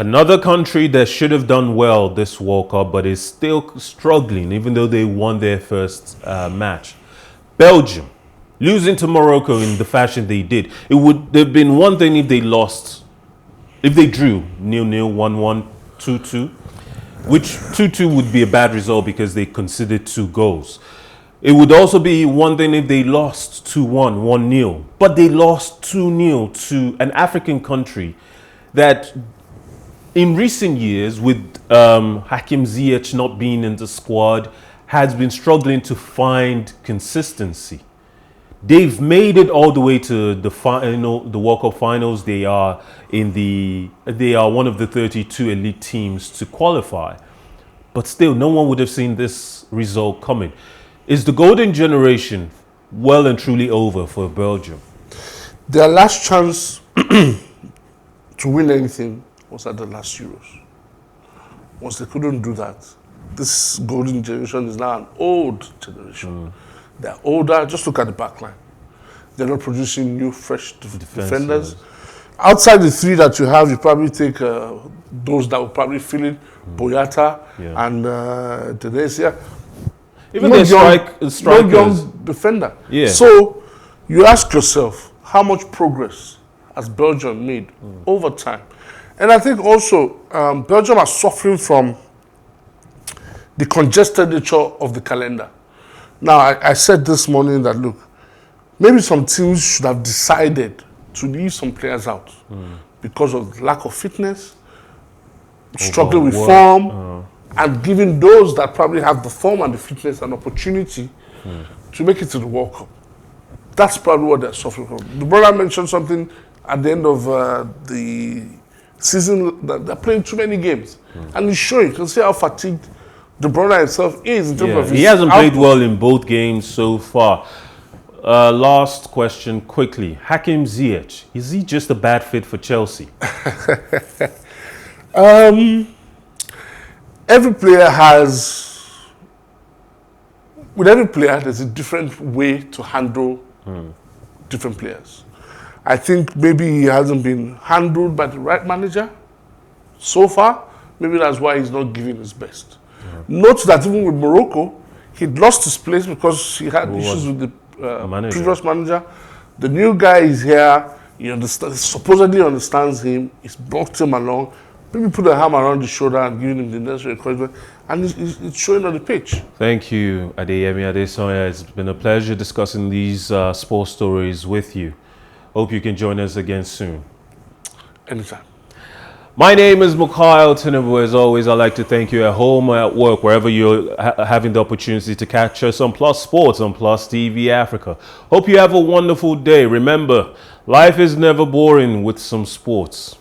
Another country that should have done well this World Cup, but is still struggling, even though they won their first match. Belgium, losing to Morocco in the fashion they did. It would have been one thing if they lost, if they drew 0-0, 1-1, 2-2, which 2-2 would be a bad result because they conceded 2 goals. It would also be one thing if they lost 2-1, 1-0, but they lost 2-0 to an African country that in recent years, with Hakim Ziyech not being in the squad, has been struggling to find consistency. They've made it all the way to the World Cup finals. They are one of the 32 elite teams to qualify, but still, no one would have seen this result coming. Is the golden generation well and truly over for Belgium? Their last chance to win anything was at the last Euros. Once they couldn't do that, this golden generation is now an old generation. They're older. Just look at the back line. They're not producing new, fresh defenders. Outside the 3 that you have, you probably take those that will probably fill in, Boyata and Denesia. Even the strikers. No young defender. Yeah. So you ask yourself, how much progress has Belgium made over time? And I think also Belgium are suffering from the congested nature of the calendar. Now, I said this morning that, look, maybe some teams should have decided to leave some players out because of lack of fitness, struggling with form, and giving those that probably have the form and the fitness an opportunity to make it to the World Cup. That's probably what they're suffering from. The brother mentioned something at the end of the season that they're playing too many games. And it's showing. You can see how fatigued the brother himself is in terms of his he hasn't played output. well in both games so far. Last question quickly. Hakim Ziyech, is he just a bad fit for Chelsea? Every player has, with every player, there's a different way to handle different players. I think maybe he hasn't been handled by the right manager so far. Maybe that's why he's not giving his best. Note that even with Morocco, he'd lost his place because he had issues with the previous manager. The new guy is here. He supposedly understands him. He's brought him along. Maybe put a hammer around his shoulder and giving him the necessary encouragement. And it's showing on the pitch. Thank you, Adeyewmi Adesanya. It's been a pleasure discussing these sports stories with you. Hope you can join us again soon. Anytime. My name is Mikhail Tinubu. As always, I'd like to thank you at home or at work, wherever you're having the opportunity to catch us on Plus Sports on Plus TV Africa. Hope you have a wonderful day. Remember, life is never boring with some sports.